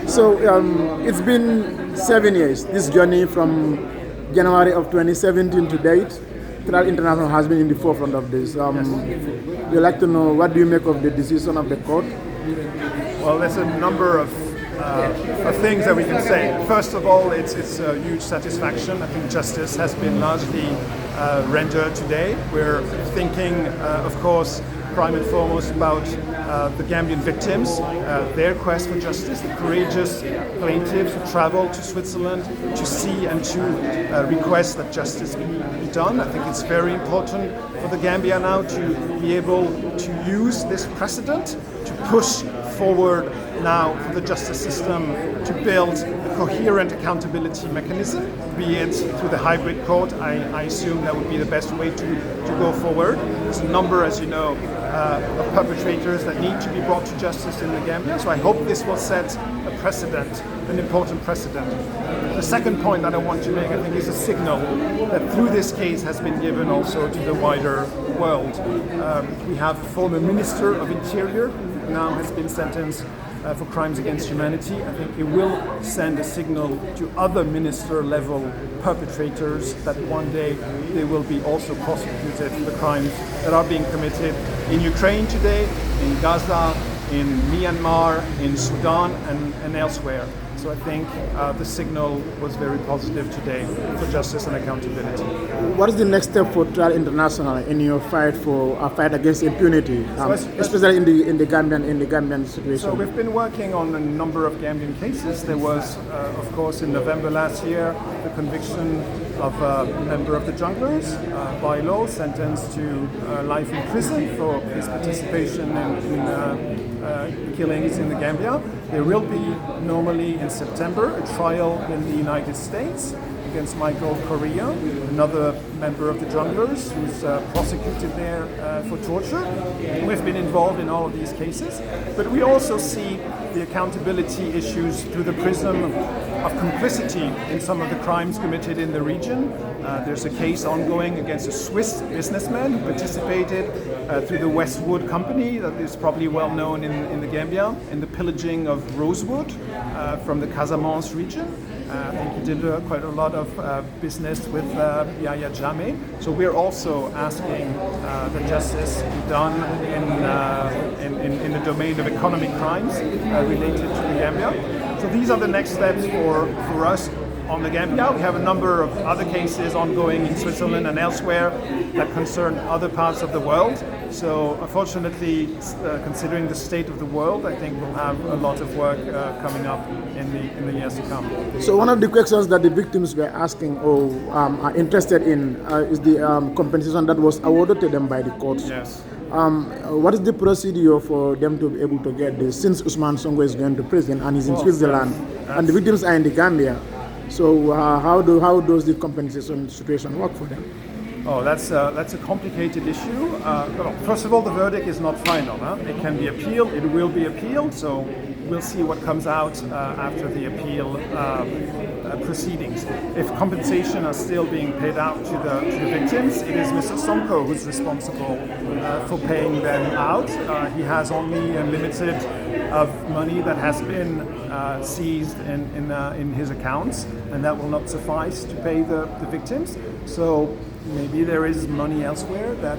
So it's been 7 years, this journey from January of 2017 to date. Trial International has been in the forefront of this. We'd like to know, what do you make of the decision of the court? Well, there's a number of things that we can say. First of all, it's a huge satisfaction. I think justice has been largely rendered today. We're thinking, of course, prime and foremost about the Gambian victims, their quest for justice, the courageous plaintiffs who traveled to Switzerland to see and to request that justice be done. I think it's very important for the Gambia now to be able to use this precedent to push forward now for the justice system to build a coherent accountability mechanism, be it through the hybrid court. I assume that would be the best way to go forward. There's a number, as you know, of perpetrators that need to be brought to justice in the Gambia. So I hope this will set a precedent, an important precedent. The second point that I want to make, I think, is a signal that through this case has been given also to the wider world. We have a former Minister of Interior who now has been sentenced for crimes against humanity. I think it will send a signal to other minister-level perpetrators that one day they will be also prosecuted for the crimes that are being committed in Ukraine today, in Gaza, in Myanmar, in Sudan, and elsewhere. So I think the signal was very positive today for justice and accountability. What is the next step for Trial International in your fight against impunity, especially in the Gambian situation? So we've been working on a number of Gambian cases. There was, of course, in November last year, the conviction of a member of the Junglers by law, sentenced to life in prison for his participation in killings in the Gambia. There will be normally in September a trial in the United States against Michael Correa, another member of the Junglers who's prosecuted there for torture. We've been involved in all of these cases, but we also see the accountability issues through the prism of complicity in some of the crimes committed in the region. There's a case ongoing against a Swiss businessman who participated through the Westwood company that is probably well known in the Gambia in the pillaging of rosewood from the Casamance region. I think he did quite a lot of business with Yahya Jammeh. So we're also asking that justice be done in the domain of economic crimes related to the Gambia. So these are the next steps for us on the Gambia. We have a number of other cases ongoing in Switzerland and elsewhere that concern other parts of the world. So unfortunately, considering the state of the world, I think we'll have a lot of work coming up in the years to come. So one of the questions that the victims were asking or are interested in is the compensation that was awarded to them by the courts. Yes. What is the procedure for them to be able to get this, since Usman Sonko is going to prison and is in Switzerland and the victims are in the Gambia? So how does the compensation situation work for them? Oh, that's a complicated issue. First of all, the verdict is not final. It can be appealed. It will be appealed. So we'll see what comes out after the appeal proceedings. If compensation are still being paid out to the victims, it is Mr. Sonko who's responsible for paying them out. He has only a limited of money that has been seized in his accounts, and that will not suffice to pay the victims. So maybe there is money elsewhere that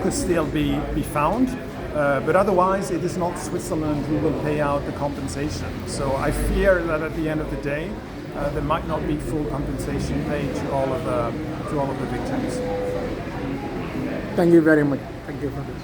could still be found. But otherwise, it is not Switzerland who will pay out the compensation. So I fear that at the end of the day, there might not be full compensation paid to all of the victims. Thank you very much. Thank you for this.